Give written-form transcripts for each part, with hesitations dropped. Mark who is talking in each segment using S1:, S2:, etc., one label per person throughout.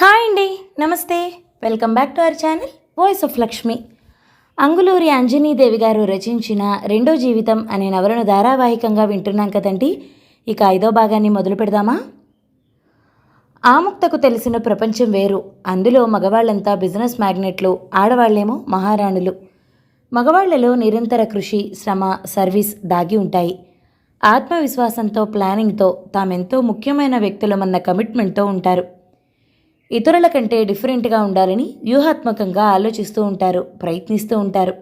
S1: Hi అండి, నమస్తే. Welcome back to our channel voice of Lakshmi. Anguluri Anjani Devi గారు రచించిన రెండో జీవితం అనే నవలను ధారావాహికంగా వింటున్నాం కదండి. ఇక 5వ భాగాన్ని మొదలు పెడదామా? ఆముక్తకు తెలిసిన ప్రపంచం వేరు. అందులో మగవాళ్ళంతా బిజినెస్ మ్యాగ్నెట్లు, ఆడవాళ్లేమో మహారాణులు. మగవాళ్లలో నిరంతర కృషి, శ్రమ, సర్వీస్ దాగి ఉంటాయి. ఆత్మవిశ్వాసంతో, ప్లానింగ్తో, తామెంతో ముఖ్యమైన వ్యక్తులమన్న కమిట్మెంట్తో ఉంటారు. ఇతరుల కంటే డిఫరెంట్గా ఉండాలని వ్యూహాత్మకంగా ఆలోచిస్తూ ఉంటారు, ప్రయత్నిస్తూ ఉంటారు.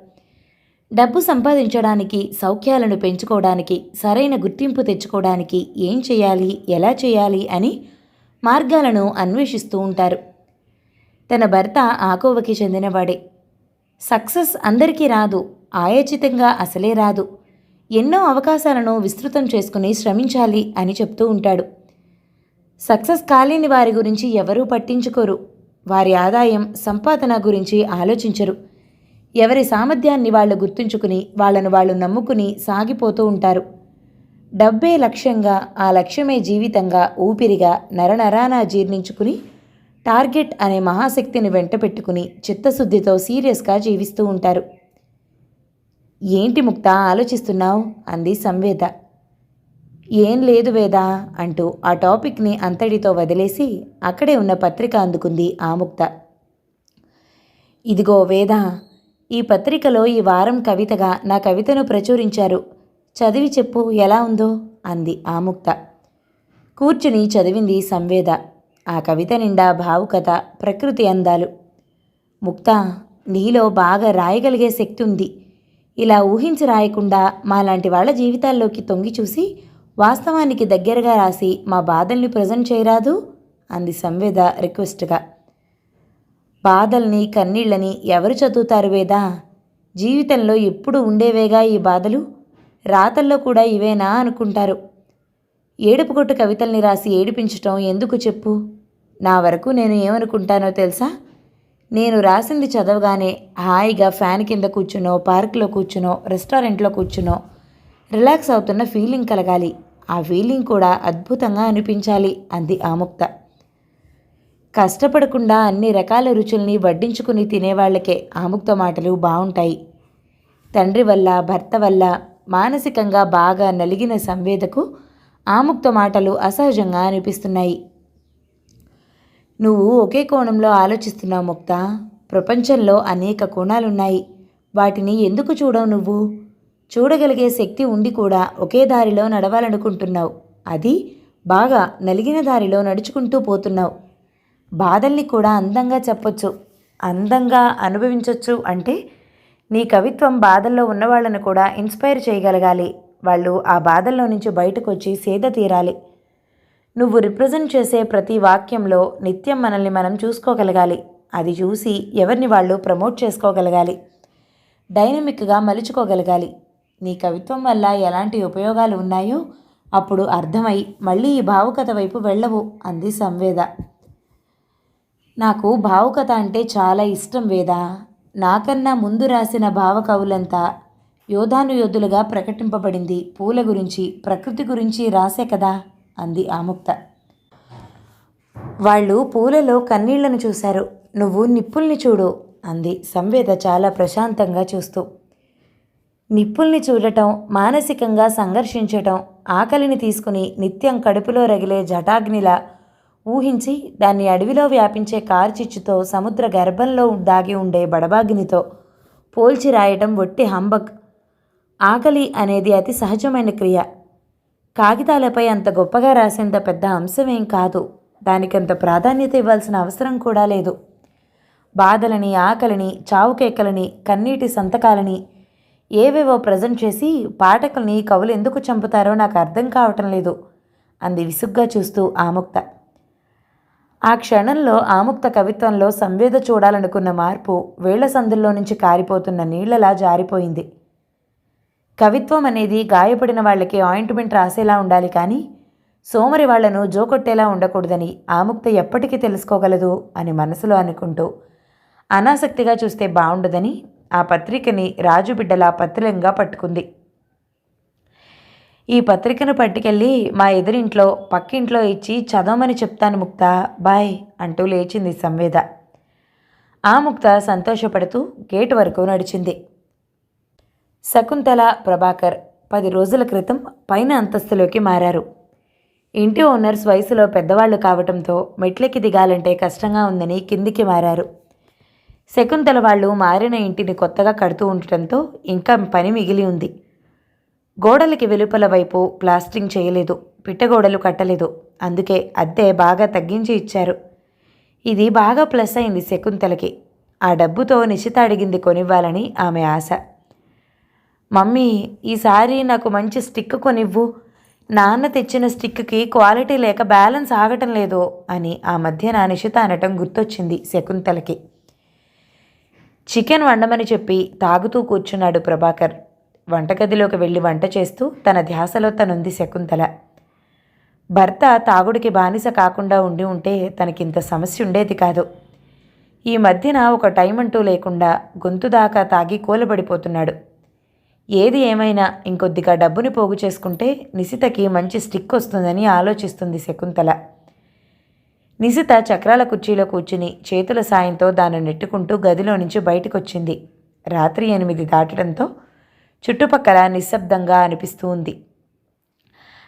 S1: డబ్బు సంపాదించడానికి, సౌఖ్యాలను పెంచుకోవడానికి, సరైన గుర్తింపు తెచ్చుకోవడానికి ఏం చేయాలి, ఎలా చేయాలి అని మార్గాలను అన్వేషిస్తూ ఉంటారు. తన భర్త ఆకోవకి చెందినవాడే. సక్సెస్ అందరికీ రాదు, ఆయోచితంగా అసలే రాదు. ఎన్నో అవకాశాలను విస్తృతం చేసుకుని శ్రమించాలి అని చెప్తూ ఉంటాడు. సక్సెస్ కాలేని వారి గురించి ఎవరూ పట్టించుకోరు. వారి ఆదాయం, సంపాదన గురించి ఆలోచించరు. ఎవరి సామర్థ్యాన్ని వాళ్ళు గుర్తుంచుకుని, వాళ్ళను వాళ్ళు నమ్ముకుని సాగిపోతూ ఉంటారు. డబ్బే లక్ష్యంగా, ఆ లక్ష్యమే జీవితంగా, ఊపిరిగా నరనరాన జీర్ణించుకుని టార్గెట్ అనే మహాశక్తిని వెంట పెట్టుకుని చిత్తశుద్ధితో సీరియస్గా జీవిస్తూ ఉంటారు. ఏంటి ముక్త ఆలోచిస్తున్నావు? అంది సంవేద. ఏం లేదు వేదా అంటూ ఆ టాపిక్ని అంతటితో వదిలేసి అక్కడే ఉన్న పత్రిక అందుకుంది ఆముక్త. ఇదిగో వేదా, ఈ పత్రికలో ఈ వారం కవితగా నా కవితను ప్రచురించారు. చదివి చెప్పు ఎలా ఉందో అంది ఆముక్త. కూర్చుని చదివింది సంవేద. ఆ కవిత నిండా భావుకత, ప్రకృతి అందాలు. ముక్త, నీలో బాగా రాయగలిగే శక్తి ఉంది. ఇలా ఊహించి రాయకుండా మాలాంటి వాళ్ళ జీవితాల్లోకి తొంగి చూసి వాస్తవానికి దగ్గరగా రాసి మా బాధల్ని ప్రజెంట్ చేయరాదు అంది సంవేద రిక్వెస్ట్గా. బాధల్ని, కన్నీళ్ళని ఎవరు చదువుతారు వేదా? జీవితంలో ఎప్పుడు ఉండేవేగా ఈ బాధలు. రాతల్లో కూడా ఇవేనా అనుకుంటారు. ఏడుపుగొట్టు కవితల్ని రాసి ఏడిపించటం ఎందుకు చెప్పు? నా వరకు నేను ఏమనుకుంటానో తెలుసా? నేను రాసింది చదవగానే హాయిగా ఫ్యాన్ కింద కూర్చునో, పార్కులో కూర్చునో, రెస్టారెంట్లో కూర్చునో రిలాక్స్ అవుతున్న ఫీలింగ్ కలగాలి. ఆ ఫీలింగ్ కూడా అద్భుతంగా అనిపించాలి అంది ఆముక్త. కష్టపడకుండా అన్ని రకాల రుచుల్ని వడ్డించుకుని తినేవాళ్లకే ఆముక్త మాటలు బాగుంటాయి. తండ్రి వల్ల, భర్త వల్ల మానసికంగా బాగా నలిగిన సంవేదకు ఆముక్త మాటలు అసహజంగా అనిపిస్తున్నాయి. నువ్వు ఒకే కోణంలో ఆలోచిస్తున్నావు ముక్త. ప్రపంచంలో అనేక కోణాలున్నాయి. వాటిని ఎందుకు చూడవు నువ్వు? చూడగలిగే శక్తి ఉండి కూడా ఒకే దారిలో నడవాలనుకుంటున్నావు. అది బాగా నలిగిన దారిలో నడుచుకుంటూ పోతున్నావు. బాధల్ని కూడా అందంగా చెప్పొచ్చు, అందంగా అనుభవించవచ్చు. అంటే నీ కవిత్వం బాధల్లో ఉన్నవాళ్ళను కూడా ఇన్స్పైర్ చేయగలగాలి. వాళ్ళు ఆ బాధల్లో నుంచి బయటకు వచ్చి సేద తీరాలి. నువ్వు రిప్రజెంట్ చేసే ప్రతి వాక్యంలో నిత్యం మనల్ని మనం చూసుకోగలగాలి. అది చూసి ఎవరిని వాళ్ళు ప్రమోట్ చేసుకోగలగాలి, డైనమిక్గా మలుచుకోగలగాలి. నీ కవిత్వం వల్ల ఎలాంటి ఉపయోగాలు ఉన్నాయో అప్పుడు అర్థమై మళ్ళీ ఈ భావుకథ వైపు వెళ్ళవు అంది సంవేద. నాకు భావుకథ అంటే చాలా ఇష్టం వేదా. నాకన్నా ముందు రాసిన భావకవులంతా యోధానుయోధులుగా ప్రకటింపబడింది పూల గురించి, ప్రకృతి గురించి రాసే కదా అంది ఆముక్త. వాళ్ళు పూలలో కన్నీళ్లను చూశారు, నువ్వు నిప్పుల్ని చూడు అంది సంవేద చాలా ప్రశాంతంగా చూస్తూ. నిప్పుల్ని చూడటం, మానసికంగా సంఘర్షించటం, ఆకలిని తీసుకుని నిత్యం కడుపులో రగిలే జటాగ్నిలా ఊహించి దాన్ని అడవిలో వ్యాపించే కార్చిచ్చుతో, సముద్ర గర్భంలో దాగి ఉండే బడబాగ్నితో పోల్చి రాయటం వట్టి హంబక్. ఆకలి అనేది అతి సహజమైన క్రియ. కాగితాలపై అంత గొప్పగా రాసేంత పెద్ద అంశమేం కాదు. దానికంత ప్రాధాన్యత ఇవ్వాల్సిన అవసరం కూడా లేదు. బాధలని, ఆకలిని, చావుకేకలని, కన్నీటి సంతకాలని ఏవేవో ప్రజెంట్ చేసి పాఠకుల్ని కవులు ఎందుకు చంపుతారో నాకు అర్థం కావటం లేదు అంది విసుగ్గా చూస్తూ ఆముక్త. ఆ క్షణంలో ఆముక్త కవిత్వంలో సంవేద చూడాలనుకున్న మార్పు వేళ్ల సందుల్లో నుంచి కారిపోతున్న నీళ్లలా జారిపోయింది. కవిత్వం అనేది గాయపడిన వాళ్ళకి ఆయింట్మెంట్ రాసేలా ఉండాలి కానీ సోమరి వాళ్లను జోకొట్టేలా ఉండకూడదని ఆముక్త ఎప్పటికీ తెలుసుకోగలదు అని మనసులో అనుకుంటూ అనాసక్తిగా చూస్తే బాగుండదని ఆ పత్రికని రాజుబిడ్డలా పత్రిలంగా పట్టుకుంది. ఈ పత్రికను పట్టుకెళ్ళి మా ఎదురింట్లో పక్కింట్లో ఇచ్చి చదవమని చెప్తాను ముక్త, బాయ్ అంటూ లేచింది సంవేద. ఆ ముక్త సంతోషపడుతూ గేటు వరకు నడిచింది. శకుంతల, ప్రభాకర్ 10 రోజుల క్రితం పైన అంతస్తులోకి మారారు. ఇంటి ఓనర్స్ వయసులో పెద్దవాళ్లు కావటంతో మెట్లెక్కి దిగాలంటే కష్టంగా ఉందని కిందికి మారారు. శకుంతల వాళ్ళు మారిన ఇంటిని కొత్తగా కడుతూ ఉండటంతో ఇంకా పని మిగిలి ఉంది. గోడలకి వెలుపల వైపు ప్లాస్టింగ్ చేయలేదు, పిట్టగోడలు కట్టలేదు. అందుకే అద్దె బాగా తగ్గించి ఇచ్చారు. ఇది బాగా ప్లస్ అయింది శకుంతలకి. ఆ డబ్బుతో నిశిత అడిగింది కొనివ్వాలని ఆమె ఆశ. మమ్మీ, ఈసారి నాకు మంచి స్టిక్ కొనివ్వు, నాన్న తెచ్చిన స్టిక్కి క్వాలిటీ లేక బ్యాలెన్స్ ఆగటం లేదు అని ఆ మధ్య నా నిశిత అనటం గుర్తొచ్చింది శకుంతలకి. చికెన్ వండమని చెప్పి తాగుతూ కూర్చున్నాడు ప్రభాకర్. వంటగదిలోకి వెళ్ళి వంట చేస్తూ తన ధ్యాసలో తనుంది శకుంతల. భర్త తాగుడికి బానిస కాకుండా ఉండి ఉంటే తనకింత సమస్య ఉండేది కాదు. ఈ మధ్యన ఒక టైం అంటూ లేకుండా గొంతు దాకా తాగి కూలబడిపోతున్నాడు. ఏది ఏమైనా ఇంకొద్దిగా డబ్బుని పోగు చేసుకుంటే నిశితకి మంచి స్టిక్ వస్తుందని ఆలోచిస్తుంది శకుంతల. నిశిత చక్రాల కుర్చీలో కూర్చుని చేతుల సాయంతో దాన్ని నెట్టుకుంటూ గదిలో నుంచి బయటకొచ్చింది. రాత్రి 8 దాటడంతో చుట్టుపక్కల నిశ్శబ్దంగా అనిపిస్తూ ఉంది.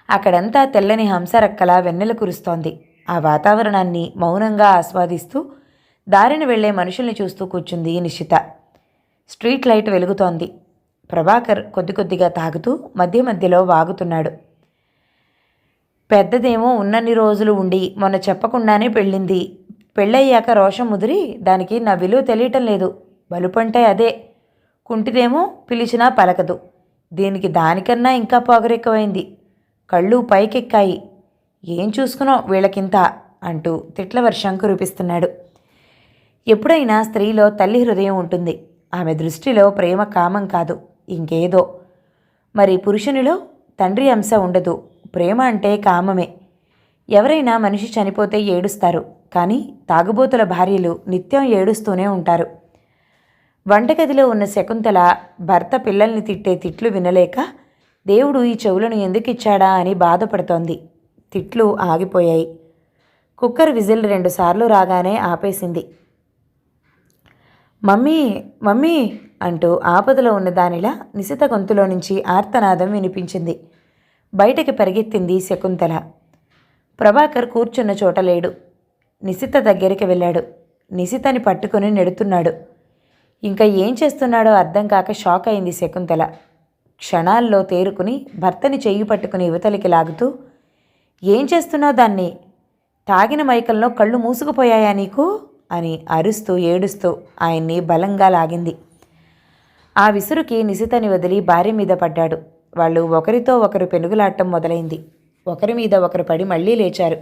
S1: అక్కడంతా తెల్లని హంసరక్కలా వెన్నెల కురుస్తోంది. ఆ వాతావరణాన్ని మౌనంగా ఆస్వాదిస్తూ దారిని వెళ్లే మనుషుల్ని చూస్తూ కూర్చుంది నిశిత. స్ట్రీట్ లైట్ వెలుగుతోంది. ప్రభాకర్ కొద్ది కొద్దిగా తాగుతూ మధ్య మధ్యలో వాగుతున్నాడు. పెద్దదేమో ఉన్నన్ని రోజులు ఉండి మొన్న చెప్పకుండానే పెళ్ళింది. పెళ్ళయ్యాక రోషం ముదిరి దానికి నా విలువ తెలియటం లేదు. బలుపంటే అదే. కుంటిదేమో పిలిచినా పలకదు. దీనికి దానికన్నా ఇంకా పొగరెక్కువైంది. కళ్ళు పైకెక్కాయి. ఏం చూసుకున్నావు వీళ్ళకింత అంటూ తిట్ల వర్షం కురిపిస్తున్నాడు. ఎప్పుడైనా స్త్రీలో తల్లి హృదయం ఉంటుంది. ఆమె దృష్టిలో ప్రేమ కామం కాదు, ఇంకేదో. మరి పురుషునిలో తండ్రి అంశ ఉండదు. ప్రేమ అంటే కామమే. ఎవరైనా మనిషి చనిపోతే ఏడుస్తారు, కానీ తాగుబోతుల భార్యలు నిత్యం ఏడుస్తూనే ఉంటారు. వంటగదిలో ఉన్న శకుంతల భర్త పిల్లల్ని తిట్టే తిట్లు వినలేక దేవుడు ఈ చెవులను ఎందుకిచ్చాడా అని బాధపడుతోంది. తిట్లు ఆగిపోయాయి. కుక్కర్ విజిల్ 2 సార్లు రాగానే ఆపేసింది. మమ్మీ, మమ్మీ అంటూ ఆపదలో ఉన్న దానిలా నిశిత గొంతులో నుంచి ఆర్తనాదం వినిపించింది. బయటకి పరిగెత్తింది శకుంతల. ప్రభాకర్ కూర్చున్న చోట లేడు. నిశిత దగ్గరికి వెళ్ళాడు. నిశితని పట్టుకుని నెడుతున్నాడు. ఇంకా ఏం చేస్తున్నాడో అర్థం కాక షాక్ అయింది శకుంతల. క్షణాల్లో తేరుకుని భర్తని చెయ్యి పట్టుకుని యువతలికి లాగుతూ, ఏం చేస్తున్నావు దాన్ని? తాగిన మైకల్లో కళ్ళు మూసుకుపోయాయా నీకు అని అరుస్తూ ఏడుస్తూ ఆయన్ని బలంగా లాగింది. ఆ విసురుకి నిశితని వదిలి భార్య మీద పడ్డాడు. వాళ్ళు ఒకరితో ఒకరు పెనుగులాటం మొదలైంది. ఒకరి మీద ఒకరు పడి మళ్లీ లేచారు.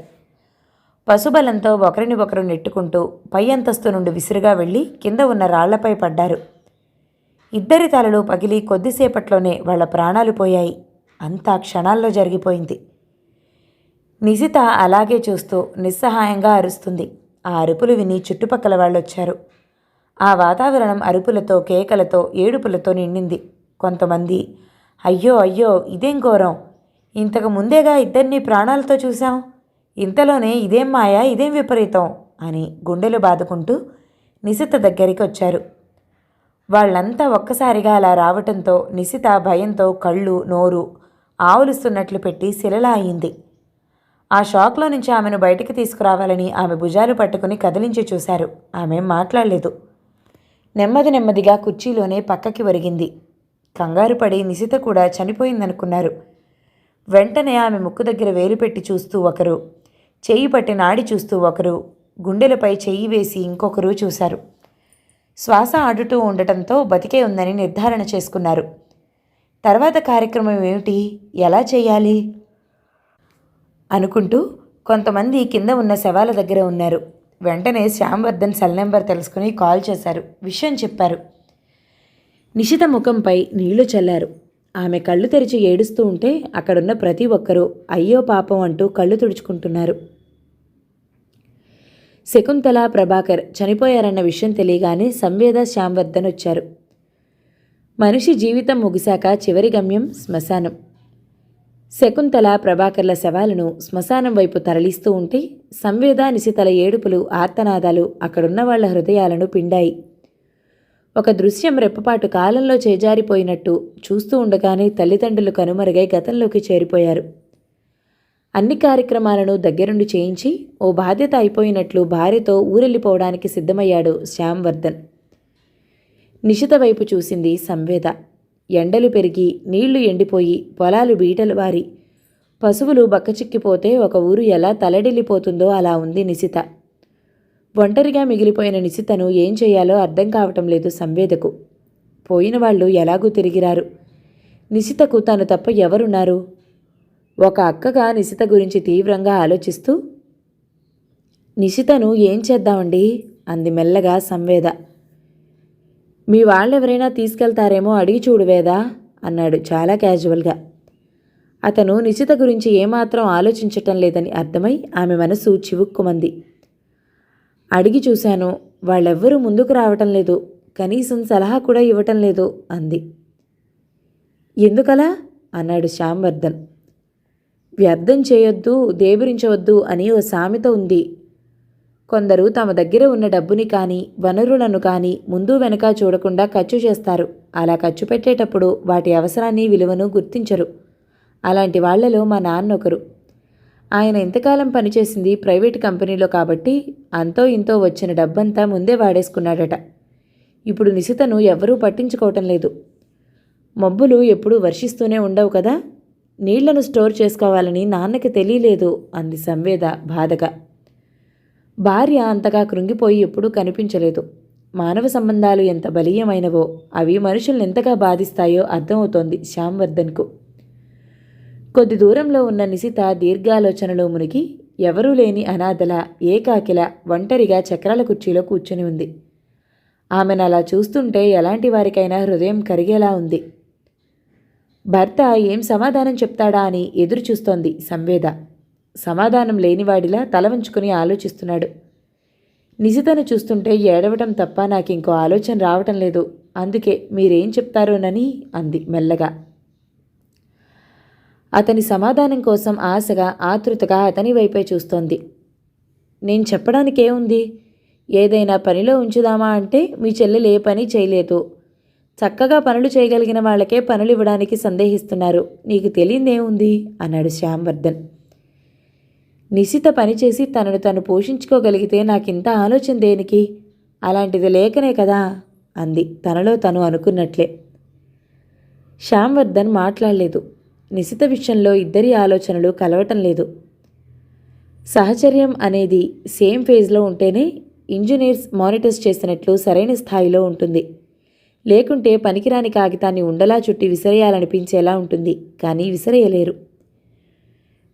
S1: పశుబలంతో ఒకరిని ఒకరు నెట్టుకుంటూ పై అంతస్తు నుండి విసురుగా వెళ్ళి కింద ఉన్న రాళ్లపై పడ్డారు. ఇద్దరి తలలు పగిలి కొద్దిసేపట్లోనే వాళ్ల ప్రాణాలు పోయాయి. అంతా క్షణాల్లో జరిగిపోయింది. నిశిత అలాగే చూస్తూ నిస్సహాయంగా అరుస్తుంది. ఆ అరుపులు విని చుట్టుపక్కల వాళ్ళొచ్చారు. ఆ వాతావరణం అరుపులతో, కేకలతో, ఏడుపులతో నిండింది. కొంతమంది, అయ్యో అయ్యో ఇదేం ఘోరం, ఇంతకు ముందేగా ఇద్దరినీ ప్రాణాలతో చూశాం, ఇంతలోనే ఇదేం మాయా, ఇదేం విపరీతం అని గుండెలు బాదుకుంటూ నిశిత దగ్గరికి వచ్చారు. వాళ్ళంతా ఒక్కసారిగా అలా రావటంతో నిశిత భయంతో కళ్ళు, నోరు ఆవులుస్తున్నట్లు పెట్టి శిలలా అయింది. ఆ షాక్లో నుంచి ఆమెను బయటికి తీసుకురావాలని ఆమె భుజాలు పట్టుకుని కదిలించి చూశారు. ఆమె మాట్లాడలేదు. నెమ్మది నెమ్మదిగా కుర్చీలోనే పక్కకి ఒరిగింది. కంగారు పడి నిశిత కూడా చనిపోయిందనుకున్నారు. వెంటనే ఆమె ముక్కు దగ్గర వేలు పెట్టి చూస్తూ ఒకరు, చెయ్యి పట్టి నాడి చూస్తూ ఒకరు, గుండెలపై చెయ్యి వేసి ఇంకొకరు చూశారు. శ్వాస ఆడుతూ ఉండటంతో బతికే ఉందని నిర్ధారణ చేసుకున్నారు. తర్వాత కార్యక్రమం ఏమిటి, ఎలా చేయాలి అనుకుంటూ కొంతమంది కింద ఉన్న శవాల దగ్గర ఉన్నారు. వెంటనే శ్యామ్వర్ధన్ సెల్ నెంబర్ తెలుసుకుని కాల్ చేశారు. విషయం చెప్పారు. నిశిత ముఖంపై నీళ్లు చల్లారు. ఆమె కళ్ళు తెరిచి ఏడుస్తూ ఉంటే అక్కడున్న ప్రతి ఒక్కరూ అయ్యో పాపం అంటూ కళ్ళు తుడుచుకుంటున్నారు. శకుంతల, ప్రభాకర్ చనిపోయారన్న విషయం తెలియగానే సంవేద, శ్యామ్వర్ధన్ వచ్చారు. మనిషి జీవితం ముగిశాక చివరి గమ్యం శ్మశానం. శకుంతల ప్రభాకర్ల శవాలను శ్మశానం వైపు తరలిస్తూ ఉంటే సంవేద నిశితల ఏడుపులు ఆర్తనాదాలు అక్కడున్న వాళ్ల హృదయాలను పిండాయి. ఒక దృశ్యం రెప్పపాటు కాలంలో చేజారిపోయినట్టు చూస్తూ ఉండగానే తల్లిదండ్రులు కనుమరుగై గతంలోకి చేరిపోయారు. అన్ని కార్యక్రమాలను దగ్గరుండి చేయించి ఓ బాధ్యత అయిపోయినట్లు భార్యతో ఊరెళ్ళిపోవడానికి సిద్ధమయ్యాడు శ్యాంవర్ధన్. నిశిత వైపు చూసింది సంవేద. ఎండలు పెరిగి నీళ్లు ఎండిపోయి పొలాలు బీటలు వారి పశువులు బక్కచిక్కిపోతే ఒక ఊరు ఎలా తలడిల్లిపోతుందో అలా ఉంది నిశిత. ఒంటరిగా మిగిలిపోయిన నిశితను ఏం చేయాలో అర్థం కావటం లేదు సంవేదకు. పోయిన వాళ్ళు ఎలాగూ తిరిగిరారు. నిశితకు తను తప్ప ఎవరున్నారు? ఒక అక్కగా నిశిత గురించి తీవ్రంగా ఆలోచిస్తూ, నిశితను ఏం చేద్దామండి అంది మెల్లగా సంవేద. మీ వాళ్ళెవరైనా తీసుకెళ్తారేమో అడిగి చూడు వేదా అన్నాడు చాలా క్యాజువల్గా. అతను నిశిత గురించి ఏమాత్రం ఆలోచించటం లేదని అర్థమై ఆమె మనసు చివుక్కుమంది. అడిగి చూశాను, వాళ్ళెవ్వరూ ముందుకు రావటం లేదు, కనీసం సలహా కూడా ఇవ్వటం లేదు అంది. ఎందుకలా అన్నాడు శ్యాంవర్ధన్. వ్యర్థం చేయొద్దు, దేబిరించవద్దు అని ఓ సామెత ఉంది. కొందరు తమ దగ్గర ఉన్న డబ్బుని కానీ వనరులను కానీ ముందు వెనక చూడకుండా ఖర్చు చేస్తారు. అలా ఖర్చు పెట్టేటప్పుడు వాటి అవసరాన్ని విలువను గుర్తించరు. అలాంటి వాళ్లలో మా నాన్న ఒకరు. ఆయన ఇంతకాలం పనిచేసింది ప్రైవేట్ కంపెనీలో కాబట్టి అంతో ఇంతో వచ్చిన డబ్బంతా ముందే వాడేసుకున్నాడట. ఇప్పుడు నిశితను ఎవరూ పట్టించుకోవటం లేదు. మబ్బులు ఎప్పుడూ వర్షిస్తూనే ఉండవు కదా, నీళ్లను స్టోర్ చేసుకోవాలని నాన్నకి తెలియలేదు అంది సంవేద బాధగా. భార్య అంతగా కృంగిపోయి ఎప్పుడూ కనిపించలేదు. మానవ సంబంధాలు ఎంత బలీయమైనవో అవి మనుషుల్ని ఎంతగా బాధిస్తాయో అర్థమవుతోంది శ్యాంవర్ధన్కు. కొద్ది దూరంలో ఉన్న నిశిత దీర్ఘాలోచనలో మునిగి ఎవరూ లేని అనాథల ఏకాకిల ఒంటరిగా చక్రాల కుర్చీలో కూర్చుని ఉంది. ఆమెను అలా చూస్తుంటే ఎలాంటి వారికైనా హృదయం కరిగేలా ఉంది. భర్త ఏం సమాధానం చెప్తాడా అని ఎదురు చూస్తోంది సంవేద. సమాధానం లేనివాడిలా తల వంచుకుని ఆలోచిస్తున్నాడు. నిశితను చూస్తుంటే ఏడవటం తప్ప నాకింకో ఆలోచన రావటం లేదు, అందుకే మీరేం చెప్తారోనని అంది మెల్లగా. అతని సమాధానం కోసం ఆశగా ఆతృతగా అతని వైపే చూస్తోంది. నేను చెప్పడానికేముంది, ఏదైనా పనిలో ఉంచుదామా అంటే మీ చెల్లెలు ఏ పని చేయలేదు. చక్కగా పనులు చేయగలిగిన వాళ్ళకే పనులు ఇవ్వడానికి సందేహిస్తున్నారు. నీకు తెలియదేముంది అన్నాడు శ్యాంవర్ధన్. నిశిత పనిచేసి తనను తను పోషించుకోగలిగితే నాకింత ఆలోచన దేనికి? అలాంటిది లేకనే కదా అంది తనలో తను అనుకున్నట్లే. శ్యాంవర్ధన్ మాట్లాడలేదు. నిశిత విషయంలో ఇద్దరి ఆలోచనలు కలవటం లేదు. సహచర్యం అనేది సేమ్ ఫేజ్లో ఉంటేనే ఇంజనీర్స్ మానిటర్స్ చేసినట్లు సరైన స్థాయిలో ఉంటుంది. లేకుంటే పనికిరాని కాగితాన్ని ఉండలా చుట్టి విసిరేయాలనిపించేలా ఉంటుంది, కానీ విసిరేయలేరు.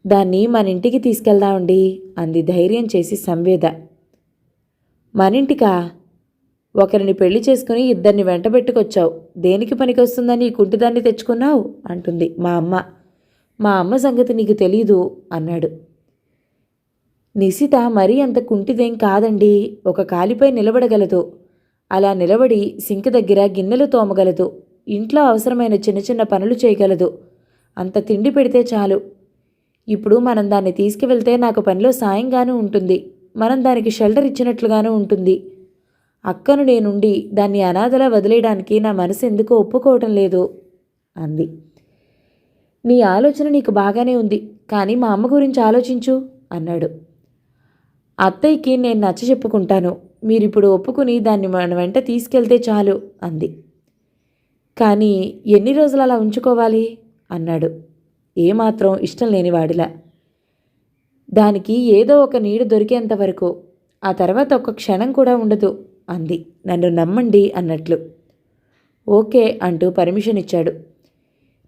S1: దాన్ని మన ఇంటికి తీసుకెళ్దామండి అంది ధైర్యం చేసి సంవేద. మనింటికా? ఒకరిని పెళ్లి చేసుకుని ఇద్దరిని వెంటబెట్టుకొచ్చావు, దేనికి పనికొస్తుందని ఈ కుంటిదాన్ని తెచ్చుకున్నావు అంటుంది మా అమ్మ. మా అమ్మ సంగతి నీకు తెలీదు అన్నాడు. నిశిత మరీ అంత కుంటిదేం కాదండి, ఒక కాలిపై నిలబడగలదు. అలా నిలబడి సింక్ దగ్గర గిన్నెలు తోమగలదు, ఇంట్లో అవసరమైన చిన్న చిన్న పనులు చేయగలదు. అంత తిండి పెడితే చాలు. ఇప్పుడు మనం దాన్ని తీసుకువెళ్తే నాకు పనిలో సాయంగానూ ఉంటుంది, మనం దానికి షెల్టర్ ఇచ్చినట్లుగానూ ఉంటుంది. అక్కను నేనుండి దాన్ని అనాథలా వదిలేయడానికి నా మనసు ఎందుకో ఒప్పుకోవటం లేదు అంది. నీ ఆలోచన నీకు బాగానే ఉంది, కానీ మా అమ్మ గురించి ఆలోచించు అన్నాడు. అత్తయ్యకి నేను నచ్చ చెప్పుకుంటాను, మీరిప్పుడు ఒప్పుకుని దాన్ని మన వెంట తీసుకెళ్తే చాలు అంది. కానీ ఎన్ని రోజులు అలా ఉంచుకోవాలి అన్నాడు ఏమాత్రం ఇష్టం లేనివాడిలా. దానికి ఏదో ఒక నీడ దొరికేంత వరకు, ఆ తర్వాత ఒక్క క్షణం కూడా ఉండదు అంది నన్ను నమ్మండి అన్నట్లు. ఓకే అంటూ పర్మిషన్ ఇచ్చాడు.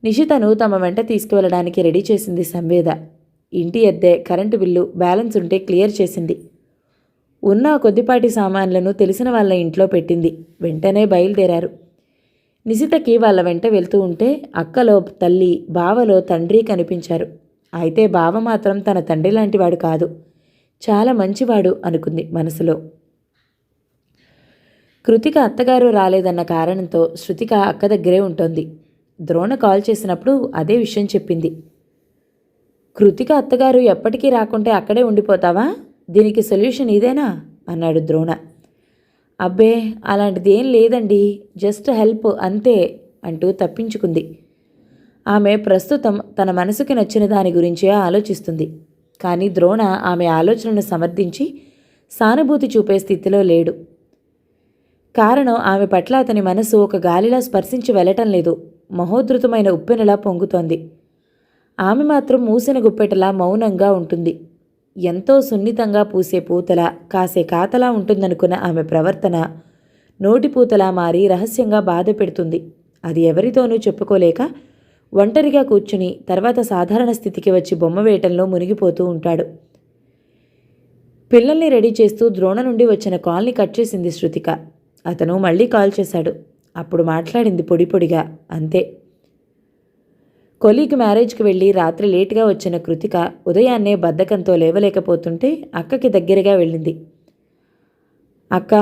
S1: నిశితను తమ వెంట తీసుకువెళ్ళడానికి రెడీ చేసింది సంవేద. ఇంటి అద్దె, కరెంటు బిల్లు బ్యాలెన్స్ ఉంటే క్లియర్ చేసింది. ఉన్న కొద్దిపాటి సామాన్లను తెలిసిన వాళ్ళ ఇంట్లో పెట్టింది. వెంటనే బయలుదేరారు. నిశితకి వాళ్ళ వెంట వెళ్తూ ఉంటే అక్కలో తల్లి, బావలో తండ్రి కనిపించారు. అయితే బావ మాత్రం తన తండ్రి లాంటివాడు కాదు, చాలా మంచివాడు అనుకుంది మనసులో. కృతిక అత్తగారు రాలేదన్న కారణంతో శృతిక అక్క దగ్గరే ఉంటుంది. ద్రోణ కాల్ చేసినప్పుడు అదే విషయం చెప్పింది. కృతిక అత్తగారు ఎప్పటికీ రాకుంటే అక్కడే ఉండిపోతావా? దీనికి సొల్యూషన్ ఇదేనా అన్నాడు ద్రోణ. అబ్బే అలాంటిదేం లేదండి, జస్ట్ హెల్ప్ అంతే అంటూ తప్పించుకుంది. ఆమె ప్రస్తుతం తన మనసుకి నచ్చిన దాని గురించే ఆలోచిస్తుంది. కానీ ద్రోణ ఆమె ఆలోచనను సమర్థించి సానుభూతి చూపే స్థితిలో లేడు. కారణం ఆమె పట్ల అతని మనసు ఒక గాలిలా స్పర్శించి వెళ్ళటం లేదు, మహోద్ధృతమైన ఉప్పెనలా పొంగుతోంది. ఆమె మాత్రం మూసిన గుప్పెటలా మౌనంగా ఉంటుంది. ఎంతో సున్నితంగా పూసే పూతలా, కాసే కాతలా ఉంటుందనుకున్న ఆమె ప్రవర్తన నోటిపూతలా మారి రహస్యంగా బాధ పెడుతుంది. అది ఎవరితోనూ చెప్పుకోలేక ఒంటరిగా కూర్చుని తర్వాత సాధారణ స్థితికి వచ్చి బొమ్మ వేయటంలో మునిగిపోతూ ఉంటాడు. పిల్లల్ని రెడీ చేస్తూ ద్రోణ నుండి వచ్చిన కాల్ని కట్ చేసింది శృతిక. అతను మళ్ళీ కాల్ చేశాడు. అప్పుడు మాట్లాడింది పొడి పొడిగా, అంతే. కొలీగ్ మ్యారేజ్కి వెళ్ళి రాత్రి లేటుగా వచ్చిన కృతిక ఉదయాన్నే బద్ధకంతో లేవలేకపోతుంటే అక్కకి దగ్గరగా వెళ్ళింది. అక్క,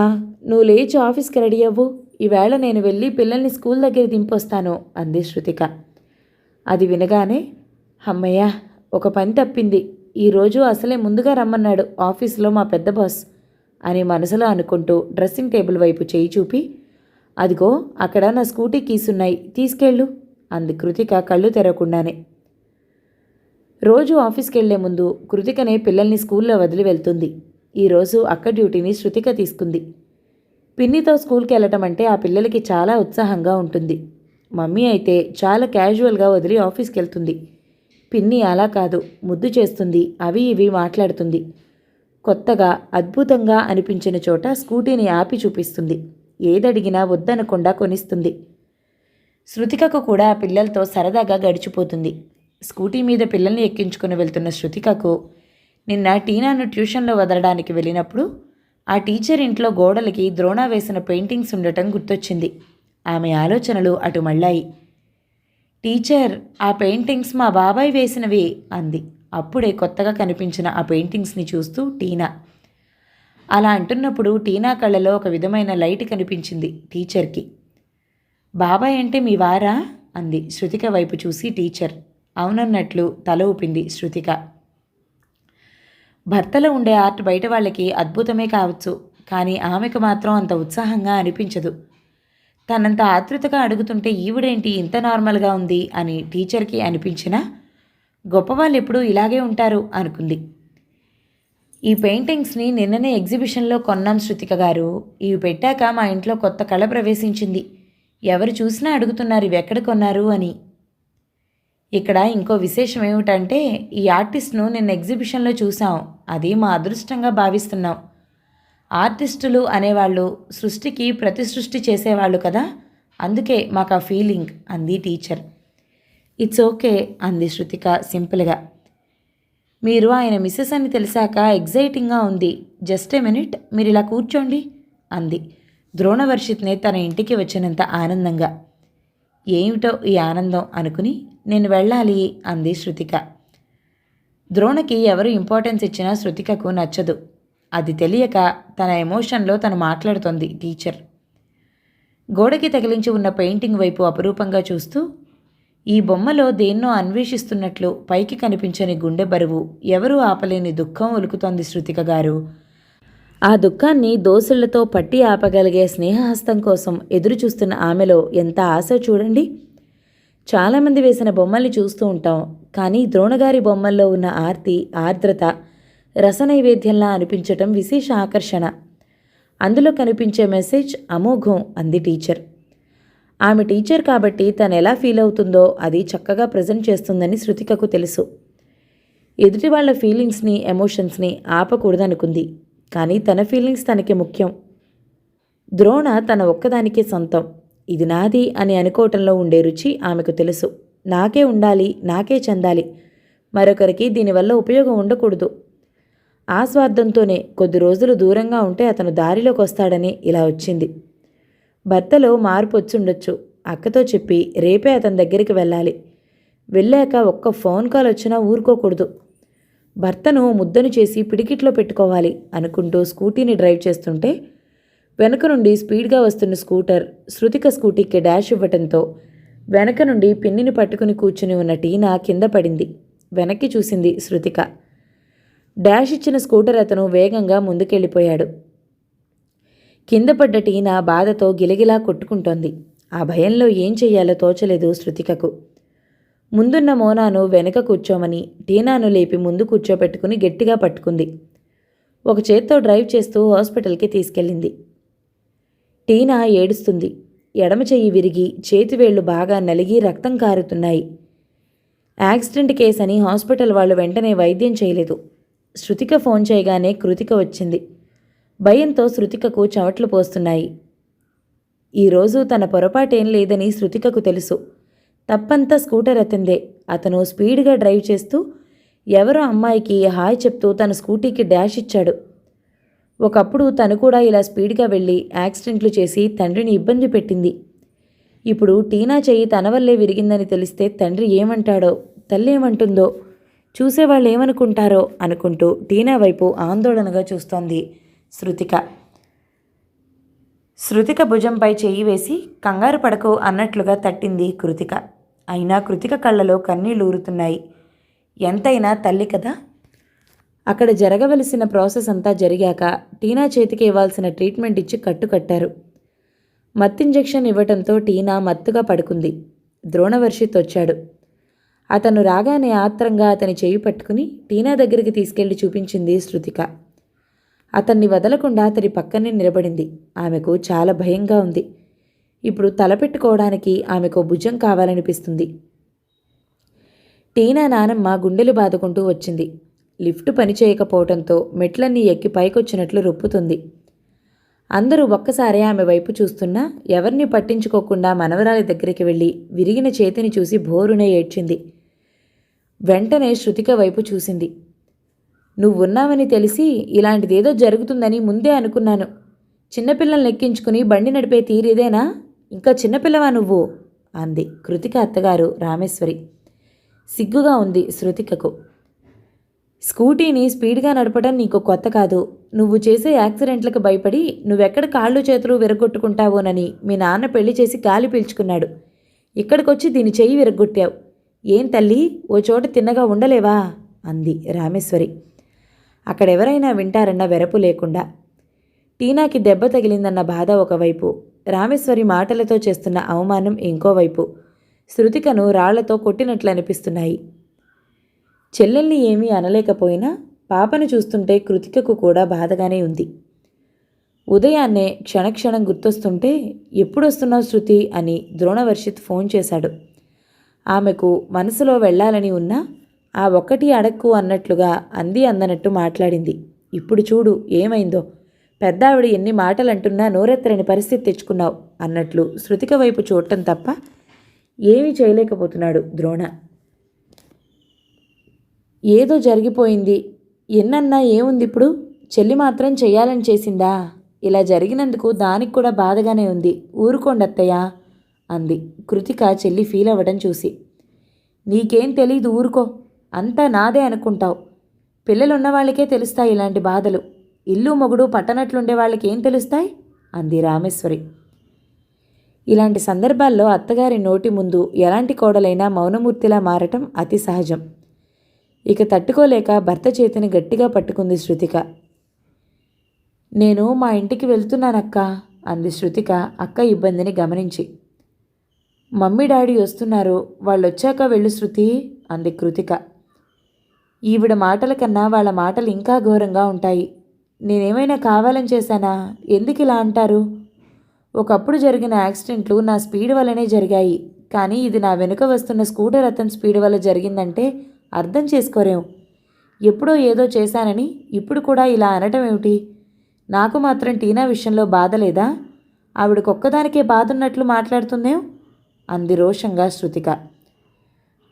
S1: నువ్వు లేచి ఆఫీస్కి రెడీ అవ్వు, ఈవేళ నేను వెళ్ళి పిల్లల్ని స్కూల్ దగ్గర దింపొస్తాను అంది శృతిక. అది వినగానే, అమ్మయ్య, ఒక పని తప్పింది, ఈరోజు అసలే ముందుగా రమ్మన్నాడు ఆఫీసులో మా పెద్ద బాస్ అని మనసులో అనుకుంటూ డ్రెస్సింగ్ టేబుల్ వైపు చేయి చూపి, అదిగో అక్కడ నా స్కూటీ కీసున్నాయి, తీసుకెళ్ళు అంది కృతిక కళ్ళు తెరవకుండానే. రోజు ఆఫీస్కి వెళ్లే ముందు కృతికనే పిల్లల్ని స్కూల్లో వదిలి వెళ్తుంది. ఈరోజు అక్క డ్యూటీని శృతిక తీసుకుంది. పిన్నితో స్కూల్కి వెళ్ళటం అంటే ఆ పిల్లలకి చాలా ఉత్సాహంగా ఉంటుంది. మమ్మీ అయితే చాలా క్యాజువల్గా వదిలి ఆఫీస్కి వెళ్తుంది. పిన్ని అలా కాదు, ముద్దు చేస్తుంది, అవి ఇవి మాట్లాడుతుంది. కొత్తగా అద్భుతంగా అనిపించిన చోట స్కూటీని ఆపి చూపిస్తుంది. ఏదడిగినా వద్దనకుండా కొనిస్తుంది. శృతికకు కూడా ఆ పిల్లలతో సరదాగా గడిచిపోతుంది. స్కూటీ మీద పిల్లల్ని ఎక్కించుకుని వెళ్తున్న శృతికకు నిన్న టీనాను ట్యూషన్లో వదలడానికి వెళ్ళినప్పుడు ఆ టీచర్ ఇంట్లో గోడలకి ద్రోణ వేసిన పెయింటింగ్స్ ఉండటం గుర్తొచ్చింది. ఆమె ఆలోచనలు అటు మళ్ళాయి. టీచర్, ఆ పెయింటింగ్స్ మా బాబాయ్ వేసినవి అంది. అప్పుడే కొత్తగా కనిపించిన ఆ పెయింటింగ్స్ని చూస్తూ టీనా. అలా అంటున్నప్పుడు టీనా కళ్ళలో ఒక విధమైన లైట్ కనిపించింది టీచర్కి. బాబాయ్ అంటే మీ వారా అంది శృతిక వైపు చూసి టీచర్. అవునన్నట్లు తల ఊపింది శృతిక. భర్తలో ఉండే ఆర్ట్ బయట వాళ్ళకి అద్భుతమే కావచ్చు, కానీ ఆమెకు మాత్రం అంత ఉత్సాహంగా అనిపించదు. తనంత ఆతృతగా అడుగుతుంటే ఈవిడేంటి ఇంత నార్మల్గా ఉంది అని టీచర్కి అనిపించినా గొప్పవాళ్ళు ఎప్పుడూ ఇలాగే ఉంటారు అనుకుంది. ఈ పెయింటింగ్స్ని నిన్ననే ఎగ్జిబిషన్లో కొన్నాం శృతిక గారు. ఇవి పెట్టాక మా ఇంట్లో కొత్త కళ ప్రవేశించింది. ఎవరు చూసినా అడుగుతున్నారు ఇవి ఎక్కడ కొన్నారు అని. ఇక్కడ ఇంకో విశేషం ఏమిటంటే ఈ ఆర్టిస్ట్ను నిన్న ఎగ్జిబిషన్లో చూసాం. అది మా అదృష్టంగా భావిస్తున్నాం. ఆర్టిస్టులు అనేవాళ్ళు సృష్టికి ప్రతి సృష్టి చేసేవాళ్ళు కదా, అందుకే మాకు ఆ ఫీలింగ్ అంది టీచర్. ఇట్స్ ఓకే అంది శృతిక సింపుల్గా. మీరు ఆయన మిస్సెస్ అని తెలిసాక ఎగ్జైటింగ్గా ఉంది. జస్ట్ ఏ మినిట్, మీరు ఇలా కూర్చోండి అంది ద్రోణవర్షిత్నే తన ఇంటికి వచ్చినంత ఆనందంగా. ఏమిటో ఈ ఆనందం అనుకుని నేను వెళ్ళాలి అంది శృతిక. ద్రోణకి ఎవరు ఇంపార్టెన్స్ ఇచ్చినా శృతికకు నచ్చదు. అది తెలియక తన ఎమోషన్లో తను మాట్లాడుతోంది టీచర్. గోడకి తగిలించి ఉన్న పెయింటింగ్ వైపు అపురూపంగా చూస్తూ, ఈ బొమ్మలో దేన్నో అన్వేషిస్తున్నట్లు పైకి కనిపించని గుండె బరువు, ఎవరూ ఆపలేని దుఃఖం ఒలుకుతోంది శృతిక గారు. ఆ దుఃఖాన్ని దోసుళ్లతో పట్టి ఆపగలిగే స్నేహహస్తం కోసం ఎదురు చూస్తున్న ఆమెలో ఎంత ఆశ చూడండి. చాలామంది వేసిన బొమ్మల్ని చూస్తూ ఉంటాం, కానీ ద్రోణగారి బొమ్మల్లో ఉన్న ఆర్తి, ఆర్ద్రత, రసనైవేద్యంలా అనిపించటం విశేష ఆకర్షణ. అందులో కనిపించే మెసేజ్ అమోఘం అంది టీచర్. ఆమె టీచర్ కాబట్టి తను ఎలా ఫీల్ అవుతుందో అది చక్కగా ప్రజెంట్ చేస్తుందని శృతికకు తెలుసు. ఎదుటి వాళ్ళ ఫీలింగ్స్ని, ఎమోషన్స్ని ఆపకూడదనుకుంది. కానీ తన ఫీలింగ్స్ తనకి ముఖ్యం. ద్రోణ తన ఒక్కదానికే సొంతం. ఇది నాది అని అనుకోవటంలో ఉండే రుచి ఆమెకు తెలుసు. నాకే ఉండాలి, నాకే చెందాలి, మరొకరికి దీనివల్ల ఉపయోగం ఉండకూడదు. ఆ స్వార్థంతోనే కొద్ది రోజులు దూరంగా ఉంటే అతను దారిలోకి వస్తాడని ఇలా వచ్చింది. భర్తలో మార్పు వచ్చుండొచ్చు. అక్కతో చెప్పి రేపే అతని దగ్గరికి వెళ్ళాలి. వెళ్ళాక ఒక్క ఫోన్ కాల్ వచ్చినా ఊరుకోకూడదు. భర్తను ముద్దను చేసి పిడికిట్లో పెట్టుకోవాలి అనుకుంటూ స్కూటీని డ్రైవ్ చేస్తుంటే వెనక నుండి స్పీడ్గా వస్తున్న స్కూటర్ శృతిక స్కూటీకి డాష్ ఇవ్వటంతో వెనక నుండి పిన్నిని పట్టుకుని కూర్చుని ఉన్న టీనా కింద పడింది. వెనక్కి చూసింది శృతిక. డాష్ ఇచ్చిన స్కూటర్ అతను వేగంగా ముందుకెళ్ళిపోయాడు. కింద పడ్డ టీనా బాధతో గిలగిలా కొట్టుకుంటోంది. ఆ భయంలో ఏం చెయ్యాలో తోచలేదు శృతికకు. ముందున్న మోనాను వెనుక కూర్చోమని టీనాను లేపి ముందు కూర్చోపెట్టుకుని గట్టిగా పట్టుకుంది. ఒక చేత్తో డ్రైవ్ చేస్తూ హాస్పిటల్కి తీసుకెళ్ళింది. టీనా ఏడుస్తుంది. ఎడమ చెయ్యి విరిగి చేతివేళ్లు బాగా నలిగి రక్తం కారుతున్నాయి. యాక్సిడెంట్ కేసని హాస్పిటల్ వాళ్ళు వెంటనే వైద్యం చేయలేదు. శృతిక ఫోన్ చేయగానే కృతిక వచ్చింది. భయంతో శృతికకు చెమట్లు పోస్తున్నాయి. ఈరోజు తన పొరపాటేం లేదని శృతికకు తెలుసు. తప్పంతా స్కూటర్ అతనిదే. అతను స్పీడ్గా డ్రైవ్ చేస్తూ ఎవరో అమ్మాయికి హాయ్ చెప్తూ తన స్కూటీకి డాష్ ఇచ్చాడు. ఒకప్పుడు తను కూడా ఇలా స్పీడ్గా వెళ్ళి యాక్సిడెంట్లు చేసి తండ్రిని ఇబ్బంది పెట్టింది. ఇప్పుడు టీనా చెయ్యి తన వల్లే విరిగిందని తెలిస్తే తండ్రి ఏమంటాడో, తల్లి ఏమంటుందో, చూసేవాళ్ళు ఏమనుకుంటారో అనుకుంటూ టీనా వైపు ఆందోళనగా చూస్తోంది శృతిక. శృతిక భుజంపై చెయ్యి వేసి కంగారు పడకు అన్నట్లుగా తట్టింది కృతిక. అయినా కృతిక కళ్ళలో కన్నీళ్లు ఊరుతున్నాయి. ఎంతైనా తల్లి కదా. అక్కడ జరగవలసిన ప్రాసెస్ అంతా జరిగాక టీనా చేతికి ఇవ్వాల్సిన ట్రీట్మెంట్ ఇచ్చి కట్టారు. మత్తింజెక్షన్ ఇవ్వటంతో టీనా మత్తుగా పడుకుంది. ద్రోణవర్షిత్ వచ్చాడు. అతను రాగానే ఆత్రంగా అతని చెయ్యి పట్టుకుని టీనా దగ్గరికి తీసుకెళ్లి చూపించింది శృతిక. అతన్ని వదలకుండా అతని పక్కనే నిలబడింది. ఆమెకు చాలా భయంగా ఉంది. ఇప్పుడు తలపెట్టుకోవడానికి ఆమెకు భుజం కావాలనిపిస్తుంది. టీనా నానమ్మ గుండెలు బాదుకుంటూ వచ్చింది. లిఫ్ట్ పనిచేయకపోవడంతో మెట్లన్నీ ఎక్కి పైకొచ్చినట్లు రొప్పుతుంది. అందరూ ఒక్కసారి ఆమె వైపు చూస్తున్నా ఎవరిని పట్టించుకోకుండా మనవరాలి దగ్గరికి వెళ్ళి విరిగిన చేతిని చూసి భోరునే ఏడ్చింది. వెంటనే శృతిక వైపు చూసింది. నువ్వున్నావని తెలిసి ఇలాంటిదేదో జరుగుతుందని ముందే అనుకున్నాను. చిన్నపిల్లల్ని ఎక్కించుకుని బండి నడిపే తీరిదేనా? ఇంకా చిన్నపిల్లవా నువ్వు? అంది కృతిక అత్తగారు రామేశ్వరి. సిగ్గుగా ఉంది శృతికకు. స్కూటీని స్పీడ్గా నడపడం నీకు కొత్త కాదు. నువ్వు చేసే యాక్సిడెంట్లకు భయపడి నువ్వెక్కడ కాళ్ళు చేతులు విరగొట్టుకుంటావోనని మీ నాన్న పెళ్లి చేసి గాలి పీల్చుకున్నాడు. ఇక్కడికొచ్చి దీని చెయ్యి విరగొట్టావు. ఏం తల్లి, ఓ చోట తిన్నగా ఉండలేవా? అంది రామేశ్వరి. అక్కడెవరైనా వింటారన్న వెరపు లేకుండా. టీనాకి దెబ్బ తగిలిందన్న బాధ ఒకవైపు, రామేశ్వరి మాటలతో చేస్తున్న అవమానం ఇంకోవైపు శృతికను రాళ్లతో కొట్టినట్లు అనిపిస్తున్నాయి. చెల్లెల్ని ఏమీ అనలేకపోయినా పాపను చూస్తుంటే కృతికకు కూడా బాధగానే ఉంది. ఉదయాన్నే క్షణక్షణం గుర్తొస్తుంటే ఎప్పుడొస్తున్నావు శృతి అని ద్రోణవర్షిత్ ఫోన్ చేశాడు. ఆమెకు మనసులో వెళ్ళాలని ఉన్నా ఆ ఒక్కటి అడక్కు అన్నట్లుగా అంది అందనట్టు మాట్లాడింది. ఇప్పుడు చూడు ఏమైందో. పెద్దావిడ ఎన్ని మాటలంటున్నా నోరెత్తరని పరిస్థితి తెచ్చుకున్నావు అన్నట్లు శృతిక వైపు చూడటం తప్ప ఏమీ చేయలేకపోతున్నాడు ద్రోణ. ఏదో జరిగిపోయింది. ఎన్నన్నా ఏముంది ఇప్పుడు? చెల్లి మాత్రం చెయ్యాలని చేసిందా? ఇలా జరిగినందుకు దానికి కూడా బాధగానే ఉంది. ఊరుకోండత్తయ్యా అంది కృతిక చెల్లి ఫీల్ అవ్వడం చూసి. నీకేం తెలీదు, ఊరుకో. అంతా నాదే అనుకుంటావు. పిల్లలున్న వాళ్ళకే తెలుస్తాయి ఇలాంటి బాధలు. ఇల్లు మొగుడు పట్టనట్లుండే వాళ్ళకి ఏం తెలుస్తాయి? అంది రామేశ్వరి. ఇలాంటి సందర్భాల్లో అత్తగారి నోటి ముందు ఎలాంటి కోడలైనా మౌనమూర్తిలా మారటం అతి సహజం. ఇక తట్టుకోలేక భర్త చేతిని గట్టిగా పట్టుకుంది శృతిక. నేను మా ఇంటికి వెళ్తున్నానక్క అంది శృతిక అక్క ఇబ్బందిని గమనించి. మమ్మీ డాడీ వస్తున్నారు, వాళ్ళొచ్చాక వెళ్ళు శృతి అంది కృతిక. ఈవిడ మాటల కన్నా వాళ్ళ మాటలు ఇంకా ఘోరంగా ఉంటాయి. నేనేమైనా కావాలని చేశానా? ఎందుకు ఇలా అంటారు? ఒకప్పుడు జరిగిన యాక్సిడెంట్లు నా స్పీడ్ వల్లనే జరిగాయి. కానీ ఇది నా వెనుక వస్తున్న స్కూటర్ అతని స్పీడ్ వల్ల జరిగిందంటే అర్థం చేసుకోరేం. ఎప్పుడో ఏదో చేశానని ఇప్పుడు కూడా ఇలా అనటం ఏమిటి? నాకు మాత్రం టీనా విషయంలో బాధ లేదా? ఆవిడకొక్కదానికే బాధ ఉన్నట్లు మాట్లాడుతుందేం అంది రోషంగా శృతిక.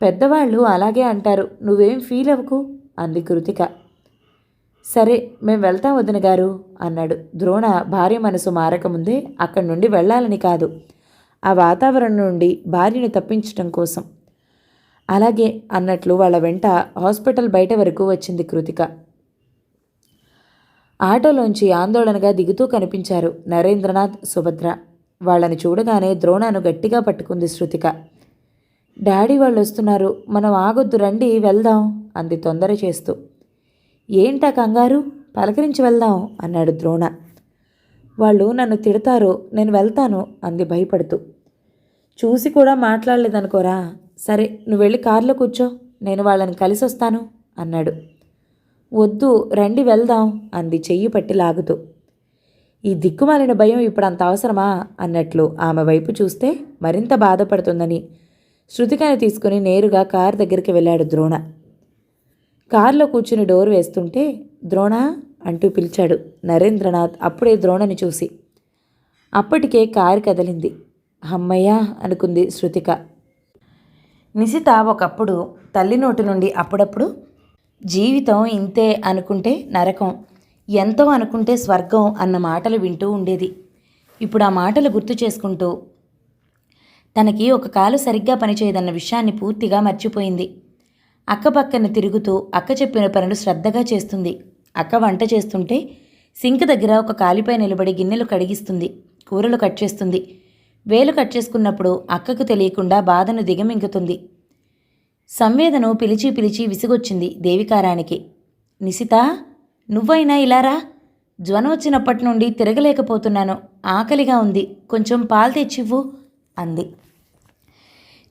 S1: పెద్దవాళ్ళు అలాగే అంటారు, నువ్వేం ఫీల్ అవ్వకు అంది కృతిక. సరే మేం వెళ్తాం వదిన గారు అన్నాడు ద్రోణ. భార్య మనసు మారకముందే అక్కడి నుండి వెళ్ళాలని కాదు, ఆ వాతావరణం నుండి భార్యను తప్పించటం కోసం. అలాగే అన్నట్లు వాళ్ళ వెంట హాస్పిటల్ బయట వరకు వచ్చింది కృతిక. ఆటోలోంచి ఆందోళనగా దిగుతూ కనిపించారు నరేంద్రనాథ్, సుభద్ర. వాళ్ళని చూడగానే ద్రోణను గట్టిగా పట్టుకుంది శృతిక. డాడీ వాళ్ళు వస్తున్నారు, మనం ఆగొద్దు, రండి వెళ్దాం అంది తొందర చేస్తూ. ఏంటా కంగారు, పలకరించి వెళ్దాం అన్నాడు ద్రోణ. వాళ్ళు నన్ను తిడతారు, నేను వెళ్తాను అంది భయపడుతూ. చూసి కూడా మాట్లాడలేదనుకోరా. సరే, నువ్వు వెళ్ళి కారులో కూర్చో, నేను వాళ్ళని కలిసి వస్తాను అన్నాడు. వద్దు, రండి వెళ్దాం అంది చెయ్యి పట్టి లాగుతూ. ఈ దిక్కుమాలిన భయం ఇప్పుడు అంత అవసరమా అన్నట్లు ఆమె వైపు చూస్తే మరింత బాధపడుతుందని శృతికని తీసుకుని నేరుగా కారు దగ్గరికి వెళ్ళాడు ద్రోణ. కారులో కూర్చుని డోర్ వేస్తుంటే ద్రోణ అంటూ పిలిచాడు నరేంద్రనాథ్ అప్పుడే ద్రోణని చూసి. అప్పటికే కారు కదిలింది. అమ్మయ్యా అనుకుంది శృతిక. నిశిత ఒకప్పుడు తల్లి నోటి నుండి అప్పుడప్పుడు జీవితం ఇంతే అనుకుంటే నరకం, ఎంతో అనుకుంటే స్వర్గం అన్న మాటలు వింటూ ఉండేది. ఇప్పుడు ఆ మాటలు గుర్తు చేసుకుంటూ తనకి ఒక కాలు సరిగ్గా పనిచేయదన్న విషయాన్ని పూర్తిగా మర్చిపోయింది. అక్కపక్కన తిరుగుతూ అక్క చెప్పిన పనులు శ్రద్ధగా చేస్తుంది. అక్క వంట చేస్తుంటే సింక్ దగ్గర ఒక కాలిపై నిలబడి గిన్నెలు కడిగిస్తుంది, కూరలు కట్ చేస్తుంది. వేలు కట్ చేసుకున్నప్పుడు అక్కకు తెలియకుండా బాధను దిగమింగుతుంది. సంవేదను పిలిచి పిలిచి విసిగొచ్చింది దేవికారానికి. నిశిత, నువ్వైనా ఇలారా, జ్వరం వచ్చినప్పటి నుండి తిరగలేకపోతున్నాను, ఆకలిగా ఉంది, కొంచెం పాలు తెచ్చివ్వు అంది.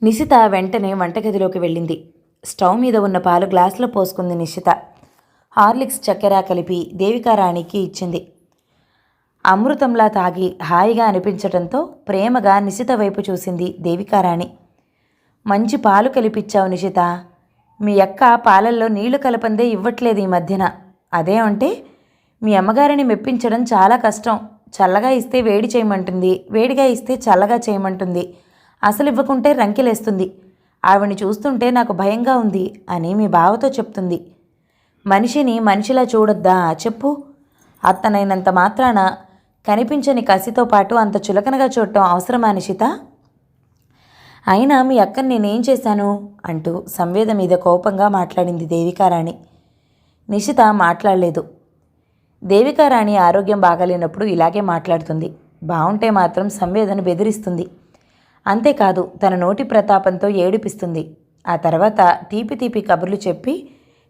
S1: నిశిత వెంటనే వంటగదిలోకి వెళ్ళింది. స్టవ్ మీద ఉన్న పాలు గ్లాసులో పోసుకుంది నిశిత. హార్లిక్స్ చక్కెర కలిపి దేవికారాణికి ఇచ్చింది. అమృతంలా తాగి హాయిగా అనిపించటంతో ప్రేమగా నిశిత వైపు చూసింది దేవికారాణి. మంచి పాలు కలిపిచ్చావు నిశిత, మీ అక్క పాలల్లో నీళ్లు కలపందే ఇవ్వట్లేదు ఈ మధ్యన. అదే అంటే మీ అమ్మగారిని మెప్పించడం చాలా కష్టం. చల్లగా ఇస్తే వేడి చేయమంటుంది, వేడిగా ఇస్తే చల్లగా చేయమంటుంది, అసలు ఇవ్వకుంటే రంకెలేస్తుంది. ఆవిడ్ని చూస్తుంటే నాకు భయంగా ఉంది అని మీ బావతో చెప్తుంది. మనిషిని మనిషిలా చూడొద్దా చెప్పు? అత్తనైనంత మాత్రాన కనిపించని కసితో పాటు అంత చులకనగా చూడటం అవసరమా నిశిత? అయినా మీ అక్కని నేనేం చేశాను అంటూ సంవేద మీద కోపంగా మాట్లాడింది దేవికారాణి. నిశిత మాట్లాడలేదు. దేవికారాణి ఆరోగ్యం బాగాలేనప్పుడు ఇలాగే మాట్లాడుతుంది. బాగుంటే మాత్రం సంవేదను బెదిరిస్తుంది. అంతేకాదు తన నోటి ప్రతాపంతో ఏడిపిస్తుంది. ఆ తర్వాత తీపి తీపి కబుర్లు చెప్పి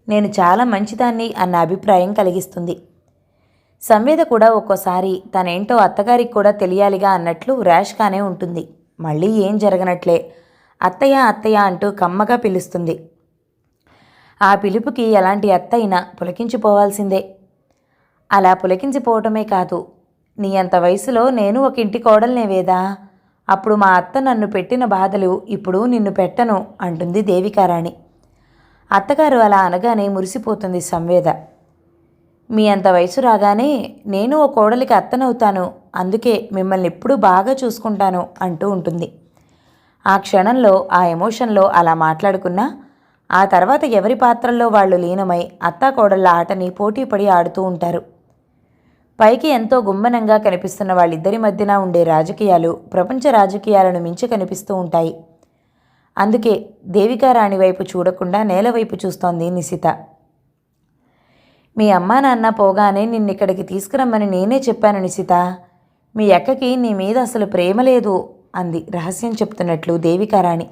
S1: నేను చాలా మంచిదాన్ని అన్న అభిప్రాయం కలిగిస్తుంది. సంవేద కూడా ఒక్కోసారి తనేంటో అత్తగారికి కూడా తెలియాలిగా అన్నట్లు ర్యాష్గానే ఉంటుంది. మళ్ళీ ఏం జరగనట్లే అత్తయ్య అత్తయ్య అంటూ కమ్మగా పిలుస్తుంది. ఆ పిలుపుకి ఎలాంటి అత్త అయినా పులకించిపోవాల్సిందే. అలా పులకించిపోవటమే కాదు, నీ అంత వయసులో నేను ఒక ఇంటి కోడల్నే వేదా, అప్పుడు మా అత్త నన్ను పెట్టిన బాధలు ఇప్పుడు నిన్ను పెట్టను అంటుంది దేవికారాణి. అత్తగారు అలా అనగానే మురిసిపోతుంది సంవేద. మీ అంత వయసు రాగానే నేను ఓ కోడలికి అత్తనవుతాను, అందుకే మిమ్మల్ని ఎప్పుడూ బాగా చూసుకుంటాను అంటూ ఉంటుంది. ఆ క్షణంలో ఆ ఎమోషన్లో అలా మాట్లాడుకున్నా ఆ తర్వాత ఎవరి పాత్రల్లో వాళ్ళు లీనమై అత్తా కోడళ్ళ ఆటని పోటీపడి ఆడుతూ ఉంటారు. పైకి ఎంతో గుమ్మనంగా కనిపిస్తున్న వాళ్ళిద్దరి మధ్యన ఉండే రాజకీయాలు ప్రపంచ రాజకీయాలను మించి కనిపిస్తూ ఉంటాయి. అందుకే దేవికారాణి వైపు చూడకుండా నేల వైపు చూస్తోంది నిశిత. మీ అమ్మా నాన్న పోగానే నిన్నిక్కడికి తీసుకురమ్మని నేనే చెప్పాను నిశిత, మీ అక్కకి నీ మీద అసలు ప్రేమ లేదు అంది రహస్యం చెప్తున్నట్లు దేవికారాణి.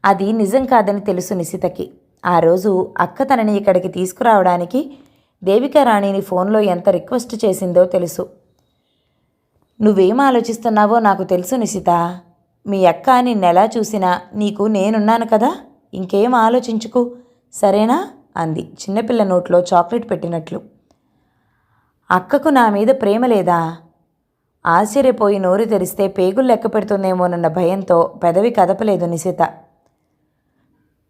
S1: అది నిజం కాదని తెలుసు నిశితకి. ఆ రోజు అక్క తనని ఇక్కడికి తీసుకురావడానికి దేవికారాణిని ఫోన్లో ఎంత రిక్వెస్ట్ చేసిందో తెలుసు. నువ్వేం ఆలోచిస్తున్నావో నాకు తెలుసు నిశిత, మీ అక్క నిన్నెలా చూసినా నీకు నేనున్నాను కదా, ఇంకేం ఆలోచించుకు, సరేనా అంది చిన్నపిల్ల నోట్లో చాక్లెట్ పెట్టినట్లు. అక్కకు నా మీద ప్రేమ లేదా? ఆశ్చర్యపోయి నోరు తెరిస్తే పేగులు లెక్క పెడుతుందేమోనన్న భయంతో పెదవి కదపలేదు నిశిత.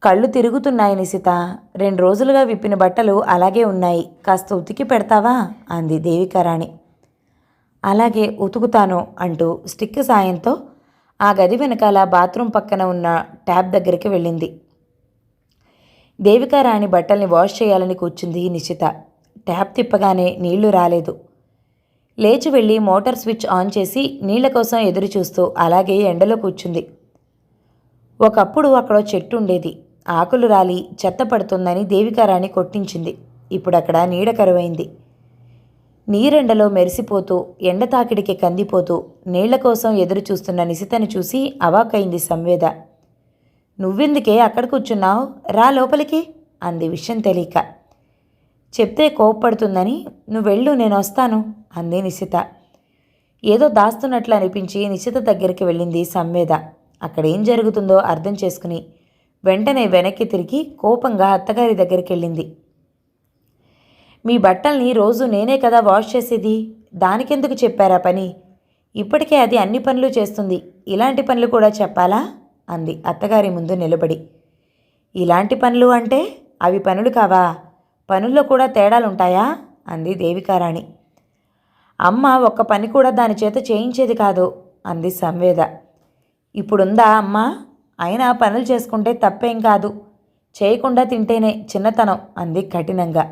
S1: కళ్ళు తిరుగుతున్నాయి నిశిత, 2 రోజులుగా విప్పిన బట్టలు అలాగే ఉన్నాయి, కాస్త ఉతికి పెడతావా అంది దేవికారాణి. అలాగే ఉతుకుతాను అంటూ స్టిక్ సాయంతో ఆ గది వెనకాల బాత్రూమ్ పక్కన ఉన్న ట్యాప్ దగ్గరికి వెళ్ళింది. దేవికారాణి బట్టల్ని వాష్ చేయాలని కూర్చుంది నిశిత. ట్యాప్ తిప్పగానే నీళ్లు రాలేదు. లేచి వెళ్ళి మోటార్ స్విచ్ ఆన్ చేసి నీళ్ల కోసం ఎదురు చూస్తూ అలాగే ఎండలో కూర్చుంది. ఒకప్పుడు అక్కడ చెట్టు ఉండేది. ఆకులు రాలి చెత్త పడుతుందని దేవికారాణి కొట్టించింది. ఇప్పుడు అక్కడ నీడ కరువైంది. నీరెండలో మెరిసిపోతూ ఎండ తాకిడికి కందిపోతూ నీళ్ల కోసం ఎదురు చూస్తున్న నిశితను చూసి అవాకైంది సంవేద. నువ్వెందుకే అక్కడ కూర్చున్నావు, రా లోపలికి అంది విషయం తెలియక. చెప్తే కోప్పడుతుందని నువ్వు వెళ్ళు, నేను వస్తాను అంది నిశిత. ఏదో దాస్తున్నట్లు అనిపించి నిశిత దగ్గరికి వెళ్ళింది సంవేద. అక్కడేం జరుగుతుందో అర్థం చేసుకుని వెంటనే వెనక్కి తిరిగి కోపంగా అత్తగారి దగ్గరికి వెళ్ళింది. మీ బట్టల్ని రోజు నేనే కదా వాష్ చేసేది, దానికెందుకు చెప్పారా పని? ఇప్పటికే అది అన్ని పనులు చేస్తుంది, ఇలాంటి పనులు కూడా చెప్పాలా అంది అత్తగారి ముందు నిలబడి. ఇలాంటి పనులు అంటే అవి పనులు కావా? పనుల్లో కూడా తేడాలుంటాయా అంది దేవికారాణి. అమ్మ ఒక్క పని కూడా దాని చేత చేయించేది కాదు అంది సంవేద. ఇప్పుడుందా అమ్మ? అయినా పనులు చేసుకుంటే తప్పేం కాదు, చేయకుండా తింటేనే చిన్నతనం అంది కఠినంగా.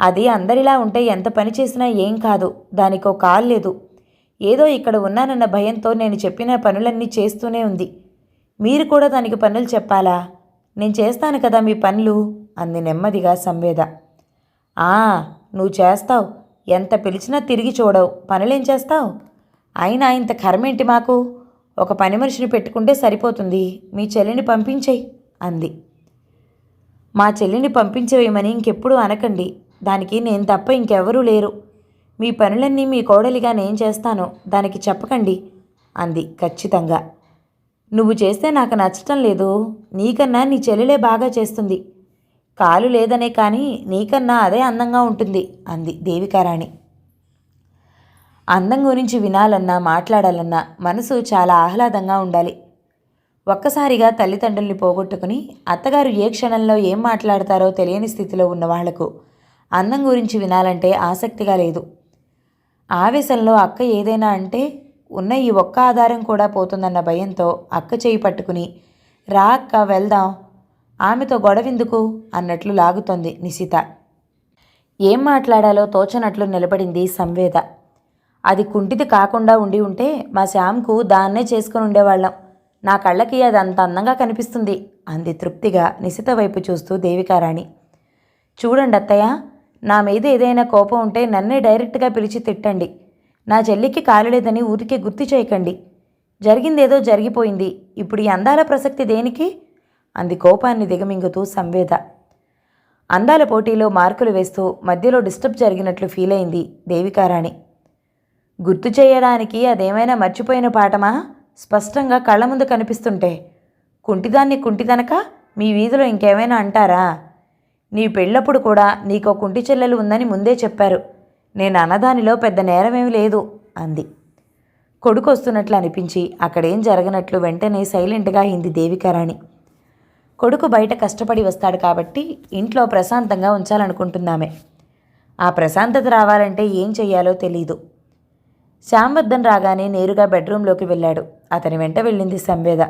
S1: అది అందరిలా ఉంటే ఎంత పని చేసినా ఏం కాదు, దానికో కాలు లేదు. ఏదో ఇక్కడ ఉన్నానన్న భయంతో నేను చెప్పిన పనులన్నీ చేస్తూనే ఉంది. మీరు కూడా దానికి పనులు చెప్పాలా? నేను చేస్తాను కదా మీ పనులు అంది నెమ్మదిగా సంవేద. నువ్వు చేస్తావు, ఎంత పిలిచినా తిరిగి చూడవు, పనులేం చేస్తావు? అయినా ఇంత కర్మేంటి మాకు? ఒక పని మనిషిని పెట్టుకుంటే సరిపోతుంది, మీ చెల్లిని పంపించేయి అంది. మా చెల్లిని పంపించేవేయమని ఇంకెప్పుడు అనకండి, దానికి నేను తప్ప ఇంకెవరూ లేరు. మీ పనులన్నీ మీ కోడలిగా నేను చేస్తాను, దానికి చెప్పకండి అంది ఖచ్చితంగా. నువ్వు చేస్తే నాకు నచ్చటం లేదు, నీకన్నా నీ చెల్లెలే బాగా చేస్తుంది. కాలు లేదనే కానీ నీకన్నా అదే అందంగా ఉంటుంది అంది దేవికారాణి. అందం గురించి వినాలన్నా మాట్లాడాలన్నా మనసు చాలా ఆహ్లాదంగా ఉండాలి. ఒక్కసారిగా తల్లిదండ్రుల్ని పోగొట్టుకుని అత్తగారు ఏ క్షణంలో ఏం మాట్లాడతారో తెలియని స్థితిలో ఉన్న వాళ్లకు అందం గురించి వినాలంటే ఆసక్తిగా లేదు. ఆవేశంలో అక్క ఏదైనా అంటే ఉన్న ఈ ఒక్క ఆధారం కూడా పోతుందన్న భయంతో అక్క చేయి పట్టుకుని రా అక్క వెళ్దాం, ఆమెతో గొడవెందుకు అన్నట్లు లాగుతోంది నిశిత. ఏం మాట్లాడాలో తోచనట్లు నిలబడింది సంవేద. అది కుంటిది కాకుండా ఉంటే మా శ్యామ్కు దాన్నే చేసుకుని ఉండేవాళ్ళం, నా కళ్ళకి అది అంత అందంగా కనిపిస్తుంది అంది తృప్తిగా నిశిత వైపు చూస్తూ దేవికారాణి. చూడండి అత్తయ్య, నా మీద ఏదైనా కోపం ఉంటే నన్నే డైరెక్ట్గా పిలిచి తిట్టండి, నా చెల్లికి కాలులేదని ఊరికే గుర్తు చేయకండి. జరిగిందేదో జరిగిపోయింది, ఇప్పుడు ఈ అందాల ప్రసక్తి దేనికి అంది కోపాన్ని దిగమింగుతూ సంవేద. అందాల పోటీలో మార్కులు వేస్తూ మధ్యలో డిస్టర్బ్ జరిగినట్లు ఫీల్ అయింది దేవికారాణి. గుర్తు చేయడానికి అదేమైనా మర్చిపోయిన పాఠమా? స్పష్టంగా కళ్ళ ముందు కనిపిస్తుంటే కుంటిదాన్ని కుంటిదనక మీ వీధిలో ఇంకేమైనా అంటారా? నీ పెళ్ళప్పుడు కూడా నీకో కుంటి చెల్లెలు ఉందని ముందే చెప్పారు, నేను అన్నదానిలో పెద్ద నేరమేమి లేదు అంది. కొడుకు వస్తున్నట్లు అనిపించి అక్కడేం జరగనట్లు వెంటనే సైలెంట్గా అయింది దేవికారాణి. కొడుకు బయట కష్టపడి వస్తాడు కాబట్టి ఇంట్లో ప్రశాంతంగా ఉంచాలనుకుంటున్నామే. ఆ ప్రశాంతత రావాలంటే ఏం చెయ్యాలో తెలీదు. శ్యాంవర్ధన్ రాగానే నేరుగా బెడ్రూంలోకి వెళ్ళాడు. అతని వెంట వెళ్ళింది సంవేద.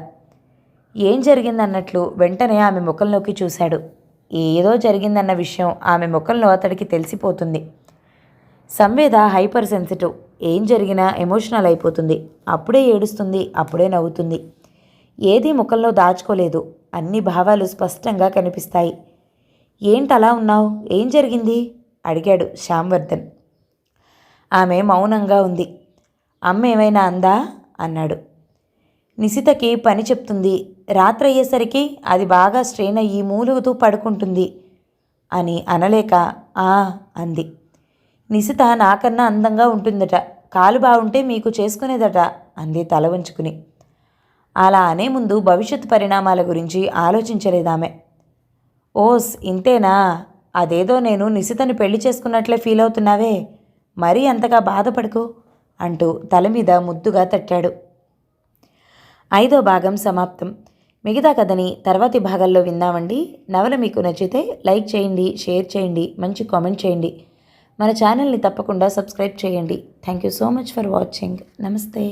S1: ఏం జరిగిందన్నట్లు వెంటనే ఆమె ముఖంలోకి చూశాడు. ఏదో జరిగిందన్న విషయం ఆమె ముఖంలో అతడికి తెలిసిపోతుంది. సంవేద హైపర్ సెన్సిటివ్, ఏం జరిగినా ఎమోషనల్ అయిపోతుంది. అప్పుడే ఏడుస్తుంది, అప్పుడే నవ్వుతుంది. ఏదీ ముఖంలో దాచుకోలేదు, అన్ని భావాలు స్పష్టంగా కనిపిస్తాయి. ఏంటలా ఉన్నావు, ఏం జరిగింది అడిగాడు శ్యాంవర్ధన్. ఆమె మౌనంగా ఉంది. అమ్మ ఏమైనా అందా అన్నాడు. నిశితకి పని చెప్తుంది, రాత్రి అయ్యేసరికి అది బాగా స్ట్రెయిన్ అయ్యి మూలుగుతూ పడుకుంటుంది అని అనలేక అంది. నిశిత నాకన్నా అందంగా ఉంటుందట, కాలు బాగుంటే మీకు చేసుకునేదట అంది తల ఉంచుకుని. అలా అనే ముందు భవిష్యత్ పరిణామాల గురించి ఆలోచించలేదామె. ఓస్ ఇంతేనా? అదేదో నేను నిశితని పెళ్లి చేసుకున్నట్లే ఫీల్ అవుతున్నావే, మరీ అంతగా బాధపడకు అంటూ తల మీద ముద్దుగా తట్టాడు. 5వ భాగం సమాప్తం. మిగతా కథని తర్వాతి భాగాల్లో విందామండి. నవల మీకు నచ్చితే లైక్ చేయండి, షేర్ చేయండి, మంచి కామెంట్ చేయండి. మన ఛానల్ని తప్పకుండా సబ్స్క్రైబ్ చేయండి. Thank you so much for watching. నమస్తే.